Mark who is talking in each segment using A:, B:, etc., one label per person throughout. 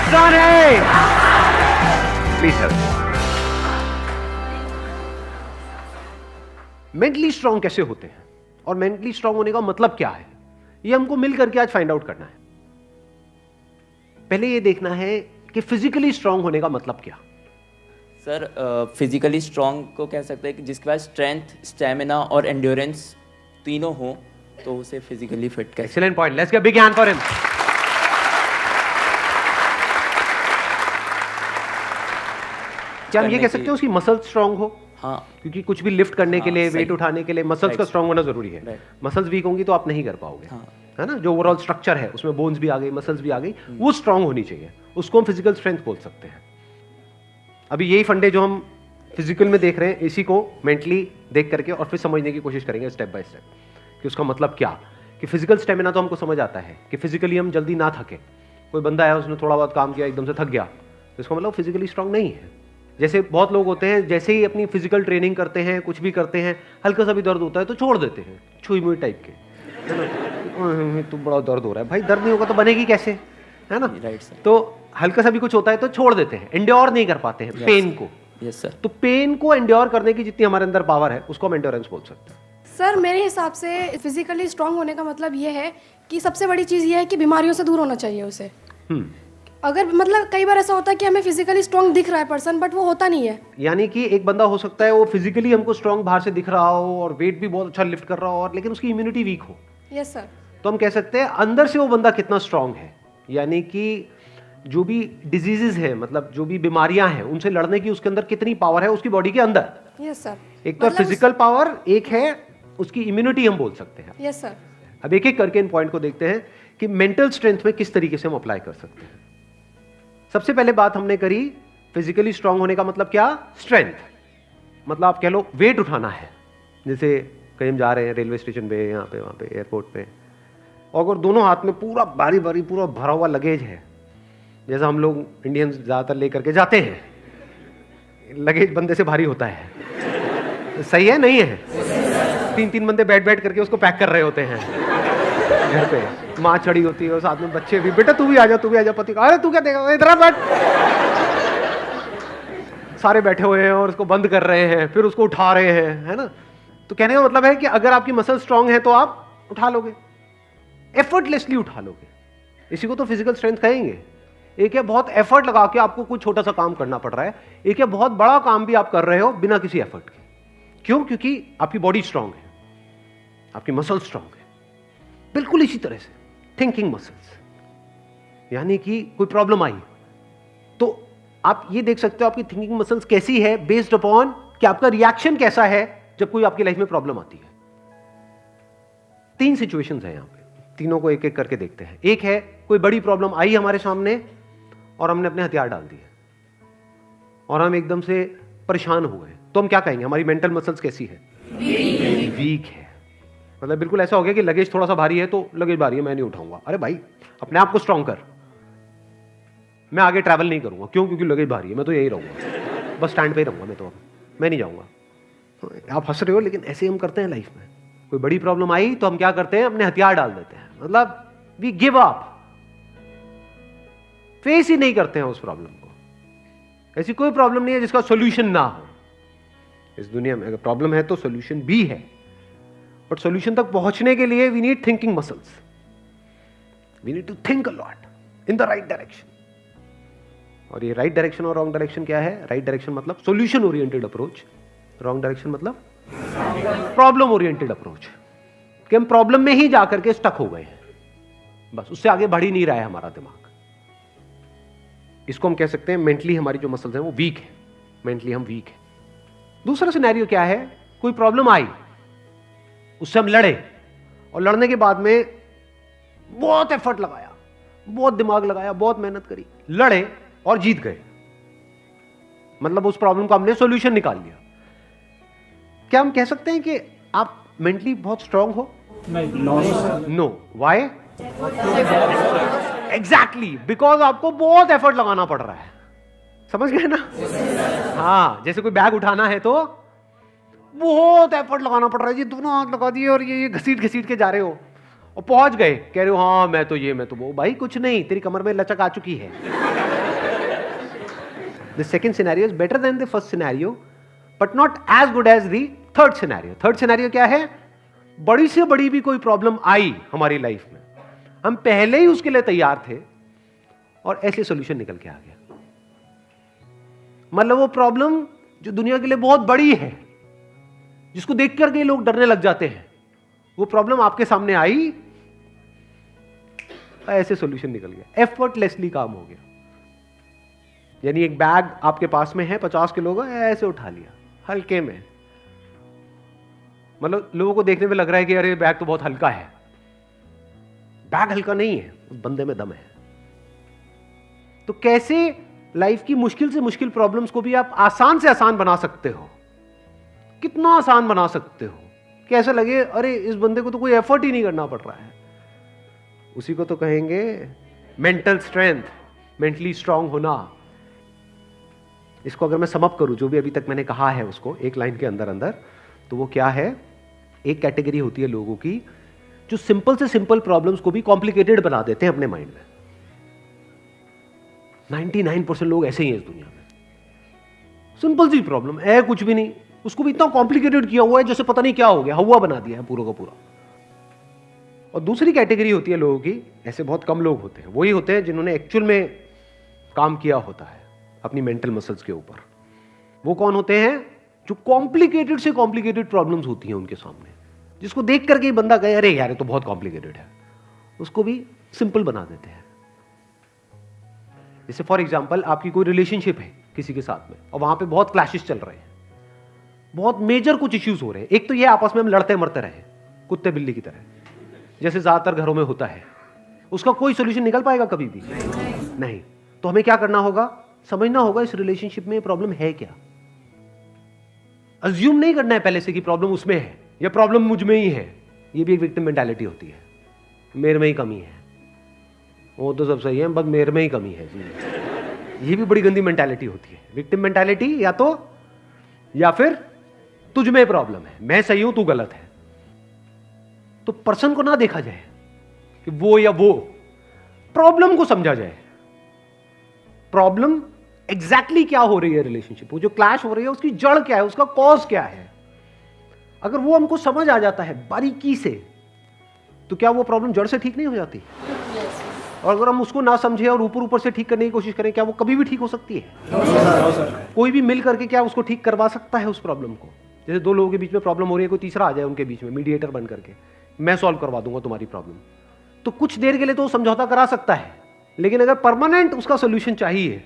A: नुकसान है। Please help. Mentally strong कैसे होते हैं और मेंटली स्ट्रांग होने का मतलब क्या है, ये हमको मिल करके आज फाइंड आउट करना है। पहले ये देखना है कि फिजिकली स्ट्रांग होने का मतलब क्या।
B: सर फिजिकली स्ट्रांग को कह सकते हैं कि जिसके पास स्ट्रेंथ, स्टेमिना और एंड्योरेंस तीनों हो तो उसे फिजिकली फिट कह।
A: Excellent point, let's give big hand for him. क्या हम ये कह सकते हैं उसकी मसल स्ट्रांग हो?
B: हाँ,
A: क्योंकि कुछ भी लिफ्ट करने के लिए,
B: सही।
A: वेट उठाने के लिए मसल्स का स्ट्रांग होना जरूरी है।
B: Right.
A: मसल्स वीक होंगी तो आप नहीं कर पाओगे।
B: हाँ।
A: है ना, जो ओवरऑल स्ट्रक्चर है उसमें बोन्स भी आ गई, मसल्स भी आ गई, वो स्ट्रांग होनी चाहिए, उसको हम फिजिकल स्ट्रेंथ बोल सकते हैं। अभी यही फंडे जो हम फिजिकल में देख रहे हैं, इसी को मेंटली देख करके और फिर समझने की कोशिश करेंगे स्टेप बाय स्टेप कि उसका मतलब क्या। कि फिजिकल स्टेमिना तो हमको समझ आता है कि फिजिकली हम जल्दी ना थके। कोई बंदा है उसने थोड़ा बहुत काम किया एकदम से थक गया तो इसका मतलब फिजिकली स्ट्रांग नहीं है। जैसे बहुत लोग होते हैं, जैसे ही अपनी फिजिकल ट्रेनिंग करते हैं, कुछ भी करते हैं, हल्का सा भी दर्द होता है तो छोड़ देते हैं, छुई मुई टाइप के, है ना, तो बड़ा दर्द हो रहा है। भाई दर्द नहीं होगा तो बनेगी कैसे, है ना।
B: Right sir.
A: तो हल्का सा भी कुछ होता है तो छोड़ देते हैं, एंड्योर नहीं कर पाते हैं पेन को।
B: Yes sir.
A: तो पेन को एंड्योर करने की जितनी हमारे अंदर पावर है उसको हम एंड्योरेंस बोल सकते हैं।
C: सर मेरे हिसाब से फिजिकली स्ट्रांग होने का मतलब ये है कि सबसे बड़ी चीज़ ये है कि बीमारियों से दूर होना चाहिए उसे। अगर मतलब कई बार ऐसा होता है कि हमें फिजिकली स्ट्रांग दिख रहा है पर्सन, बट वो होता नहीं है।
A: यानी कि एक बंदा हो सकता है वो फिजिकली हमको स्ट्रांग बाहर से दिख रहा हो और वेट भी बहुत अच्छा लिफ्ट कर रहा हो, और लेकिन उसकी इम्यूनिटी वीक हो।
C: Yes sir.
A: तो हम कह सकते हैं अंदर से वो बंदा कितना स्ट्रांग है। यानी कि जो भी डिजीजेज हैं, मतलब जो भी बीमारियां हैं, उनसे लड़ने की उसके अंदर कितनी पावर है उसकी बॉडी के अंदर।
C: Yes sir.
A: एक तो फिजिकल पावर, एक है उसकी इम्यूनिटी हम बोल सकते हैं।
C: Yes sir.
A: अब एक एक करके इन पॉइंट को देखते हैं कि मेंटल स्ट्रेंथ में किस तरीके से हम अप्लाई कर सकते हैं। सबसे पहले बात हमने करी फिजिकली स्ट्रांग होने का मतलब क्या, स्ट्रेंथ। मतलब आप कह लो वेट उठाना है। जैसे कहीं हम जा रहे हैं रेलवे स्टेशन पे, यहाँ पे, वहाँ पे, एयरपोर्ट पे, और अगर दोनों हाथ में पूरा भारी भारी पूरा भरा हुआ लगेज है, जैसा हम लोग इंडियंस ज़्यादातर लेकर के जाते हैं, लगेज बंदे से भारी होता है, सही है नहीं है? 3-3 बंदे बैठ बैठ करके उसको पैक कर रहे होते हैं घर पे, माँ चढ़ी होती है और साथ में बच्चे भी, बेटा तू भी आ जा, तू भी आ जा, पति अरे तू क्या देगा, इधर बैठ। सारे बैठे हुए हैं और उसको बंद कर रहे हैं, फिर उसको उठा रहे हैं, है ना। तो कहने का मतलब है कि अगर आपकी मसल स्ट्रांग है तो आप उठा लोगे, एफर्टलेसली उठा लोगे। इसी को तो फिजिकल स्ट्रेंथ कहेंगे। एक है बहुत एफर्ट लगा के आपको कुछ छोटा सा काम करना पड़ रहा है, एक है बहुत बड़ा काम भी आप कर रहे हो बिना किसी एफर्ट के। क्यों? क्योंकि आपकी बॉडी स्ट्रांग है, आपकी मसल स्ट्रांग है। बिल्कुल इसी तरह से थिंकिंग मसल्स, यानी कि कोई प्रॉब्लम आई तो आप ये देख सकते हो आपकी थिंकिंग मसल्स कैसी है, बेस्ड अपॉन कि आपका रिएक्शन कैसा है जब कोई आपकी लाइफ में प्रॉब्लम आती है। 3 सिचुएशंस हैं यहां पे, तीनों को एक एक करके देखते हैं। एक है कोई बड़ी प्रॉब्लम आई हमारे सामने और हमने अपने हथियार डाल दिए और हम एकदम से परेशान हो गए, तो हम क्या कहेंगे, हमारी मेंटल मसल्स कैसी है, वीक है। मतलब बिल्कुल ऐसा हो गया कि लगेज थोड़ा सा भारी है तो लगेज भारी है, मैं नहीं उठाऊंगा। अरे भाई अपने आप को स्ट्रांग कर, मैं आगे ट्रैवल नहीं करूंगा। क्यों? क्योंकि लगेज भारी है, मैं तो यही रहूंगा, बस स्टैंड पे ही रहूंगा मैं, तो मैं नहीं जाऊंगा। तो आप हंस रहे हो लेकिन ऐसे हम करते हैं लाइफ में। कोई बड़ी प्रॉब्लम आई तो हम क्या करते हैं, अपने हथियार डाल देते हैं, मतलब वी गिव अप, फेस ही नहीं करते हैं उस प्रॉब्लम को। ऐसी कोई प्रॉब्लम नहीं है जिसका सॉल्यूशन ना हो इस दुनिया में। अगर प्रॉब्लम है तो सॉल्यूशन भी है, बट सॉल्यूशन तक पहुंचने के लिए we need thinking muscles, we need to think a lot in the right direction. और ये राइट डायरेक्शन और रॉन्ग डायरेक्शन क्या है? राइट डायरेक्शन मतलब solution oriented approach, wrong direction मतलब प्रॉब्लम ओरिएंटेड अप्रोच, कि हम प्रॉब्लम में ही जाकर के स्टक हो गए हैं, बस उससे आगे बढ़ ही नहीं रहा है हमारा दिमाग। इसको हम कह सकते हैं मेंटली हमारी जो मसल्स हैं वो वीक है, मेंटली हम वीक है। दूसरा सिनेरियो क्या है, कोई प्रॉब्लम आई, उससे हम लड़े और लड़ने के बाद में बहुत एफर्ट लगाया, बहुत दिमाग लगाया, बहुत मेहनत करी, लड़े और जीत गए, मतलब उस प्रॉब्लम का हमने सॉल्यूशन निकाल लिया। क्या हम कह सकते हैं कि आप मेंटली बहुत स्ट्रांग हो? नो। व्हाई? एग्जैक्टली बिकॉज आपको बहुत एफर्ट लगाना पड़ रहा है। समझ गए ना? हाँ, जैसे कोई बैग उठाना है तो बहुत एफर्ट लगाना पड़ रहा है जी, दोनों हाथ लगा दिए और ये घसीट घसीट के जा रहे हो और पहुंच गए, कह रहे हो हाँ मैं तो ये मैं तो वो। भाई कुछ नहीं, तेरी कमर में लचक आ चुकी है, the second scenario is better than the first scenario but not as good as the third scenario. Third scenario क्या है? बड़ी से बड़ी भी कोई प्रॉब्लम आई हमारी लाइफ में, हम पहले ही उसके लिए तैयार थे और ऐसे सॉल्यूशन निकल के आ गया। मतलब वो प्रॉब्लम जो दुनिया के लिए बहुत बड़ी है, जिसको देख करके लोग डरने लग जाते हैं, वो प्रॉब्लम आपके सामने आई, ऐसे सॉल्यूशन निकल गया, एफर्टलेसली काम हो गया। यानी एक बैग आपके पास में है 50 किलो का, ऐसे उठा लिया हल्के में। मतलब लोगों को देखने में लग रहा है कि अरे बैग तो बहुत हल्का है। बैग हल्का नहीं है, उस बंदे में दम है। तो कैसे लाइफ की मुश्किल से मुश्किल प्रॉब्लम्स को भी आप आसान से आसान बना सकते हो? कितना आसान बना सकते हो, कैसे लगे अरे इस बंदे को तो कोई एफर्ट ही नहीं करना पड़ रहा है। उसी को तो कहेंगे मेंटल स्ट्रेंथ, मेंटली स्ट्रांग होना। इसको अगर मैं सम अप करूं, जो भी अभी तक मैंने कहा है उसको एक लाइन के अंदर अंदर, तो वो क्या है? एक कैटेगरी होती है लोगों की जो सिंपल से सिंपल प्रॉब्लम्स को भी कॉम्प्लिकेटेड बना देते हैं अपने माइंड में। 99% लोग ऐसे ही हैं इस दुनिया में। सिंपल सी प्रॉब्लम है, कुछ भी नहीं, उसको भी इतना कॉम्प्लिकेटेड किया हुआ है जैसे पता नहीं क्या हो गया, हवा बना दिया है पूरा का पूरा। और दूसरी कैटेगरी होती है लोगों की, ऐसे बहुत कम लोग होते हैं, वही होते हैं जिन्होंने एक्चुअल में काम किया होता है अपनी मेंटल मसल्स के ऊपर। वो कौन होते हैं? जो कॉम्प्लिकेटेड से कॉम्प्लिकेटेड प्रॉब्लम्स होती हैं उनके सामने, जिसको देख करके ही बंदा कहे अरे यार ये तो बहुत कॉम्प्लिकेटेड है, उसको भी सिंपल बना देते हैं। जैसे फॉर एग्जांपल आपकी कोई रिलेशनशिप है किसी के साथ में और वहां पे बहुत क्लैशेस चल रहे हैं, बहुत मेजर कुछ इश्यूज हो रहे हैं। एक तो ये आपस में हम लड़ते मरते रहे कुत्ते बिल्ली की तरह, जैसे ज्यादातर घरों में होता है। उसका कोई सोल्यूशन निकल पाएगा कभी भी? नहीं। तो हमें क्या करना होगा? समझना होगा इस रिलेशनशिप में प्रॉब्लम है क्या। अज्यूम नहीं करना है पहले से कि प्रॉब्लम उसमें है या प्रॉब्लम मुझ में ही है। ये भी एक विक्टिम मेंटालिटी होती है, मेरे में ही कमी है, वो तो सब सही है बस मेरे में ही कमी है जी। ये भी बड़ी गंदी मेंटालिटी होती है, विक्टिम मेंटालिटी। या फिर तुझ में प्रॉब्लम है, मैं सही हूं तू गलत है। तो पर्सन को ना देखा जाए कि वो या वो, प्रॉब्लम को समझा जाए। प्रॉब्लम एग्जैक्टली क्या हो रही है रिलेशनशिप, वो जो क्लैश हो रही है उसकी जड़ क्या है, उसका कॉज क्या है। अगर वो हमको समझ आ जाता है बारीकी से, तो क्या वो प्रॉब्लम जड़ से ठीक नहीं हो जाती? और अगर हम उसको ना समझे और ऊपर ऊपर से ठीक करने की कोशिश करें, क्या वो कभी भी ठीक हो सकती है? कोई भी मिल करके क्या उसको ठीक करवा सकता है उस प्रॉब्लम को? जैसे दो लोगों के बीच में प्रॉब्लम हो रही है, कोई तीसरा आ जाए उनके बीच में मीडिएटर बन करके, मैं सॉल्व करवा दूंगा तुम्हारी प्रॉब्लम, तो कुछ देर के लिए तो वो समझौता करा सकता है, लेकिन अगर परमानेंट उसका सोल्यूशन चाहिए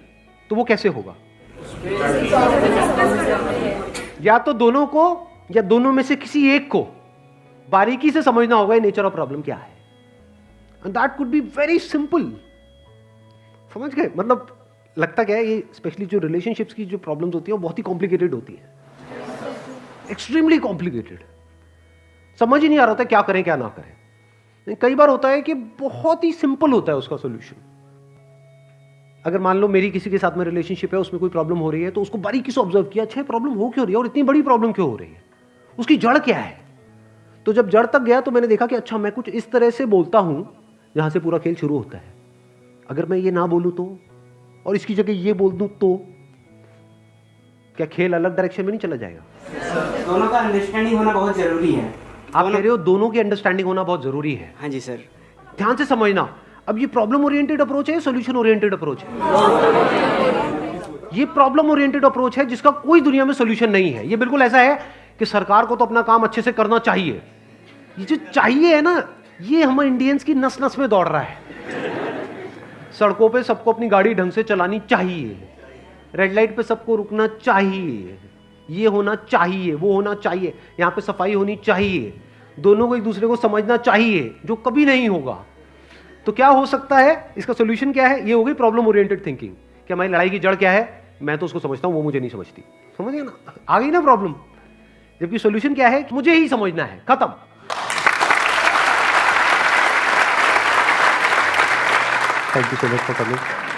A: तो वो कैसे होगा? या तो दोनों को या दोनों में से किसी एक को बारीकी से समझना होगा ये नेचर ऑफ प्रॉब्लम क्या है। And that could be very simple. समझ गए? मतलब लगता क्या है, ये स्पेशली जो रिलेशनशिप्स की जो प्रॉब्लम्स होती है वो बहुत ही कॉम्प्लिकेटेड होती है, एक्सट्रीमली कॉम्प्लिकेटेड। समझ ही नहीं आ रहा होता क्या करें क्या ना करें। कई बार होता है कि बहुत ही सिंपल होता है उसका सोल्यूशन। अगर मान लो मेरी किसी के साथ में रिलेशनशिप है, उसमें कोई प्रॉब्लम हो रही है, तो उसको बारीकी से ऑब्जर्व किया, अच्छा प्रॉब्लम हो क्यों रही है और इतनी बड़ी प्रॉब्लम क्यों हो रही है, उसकी जड़ क्या है। तो जब जड़ तक गया तो मैंने देखा कि अच्छा मैं कुछ इस तरह से बोलता हूं जहां से पूरा खेल शुरू होता है। अगर मैं ये ना बोलूं तो, और इसकी जगह ये बोल दूं तो, क्या खेल अलग डायरेक्शन में नहीं चला जाएगा?
D: दोनों का अंडरस्टैंडिंग होना बहुत जरूरी है।
A: आप कह रहे हो दोनों की अंडरस्टैंडिंग होना बहुत जरूरी है।
D: हाँ जी सर।
A: ध्यान से समझना, अब ये प्रॉब्लम ओरिएंटेड अप्रोच है, सॉल्यूशन ओरिएंटेड अप्रोच है। ये प्रॉब्लम ओरिएंटेड अप्रोच है जिसका कोई दुनिया में सॉल्यूशन नहीं है। ये बिल्कुल ऐसा है कि सरकार को तो अपना काम अच्छे से करना चाहिए। ये जो चाहिए है ना, ये हम इंडियंस की नस नस में दौड़ रहा है। सड़कों पे सबको अपनी गाड़ी ढंग से चलानी चाहिए, रेड लाइट पे सबको रुकना चाहिए, ये होना चाहिए, वो होना चाहिए, यहाँ पे सफाई होनी चाहिए, दोनों को एक दूसरे को समझना चाहिए, जो कभी नहीं होगा। तो क्या हो सकता है, इसका सोल्यूशन क्या है? ये हो गई प्रॉब्लम ओरिएंटेड थिंकिंग कि हमारी लड़ाई की जड़ क्या है, मैं तो उसको समझता हूं वो मुझे नहीं समझती। समझ गए ना? आ गई ना प्रॉब्लम। जबकि सोल्यूशन क्या है? मुझे ही समझना है, खत्म। Thank you so much for coming.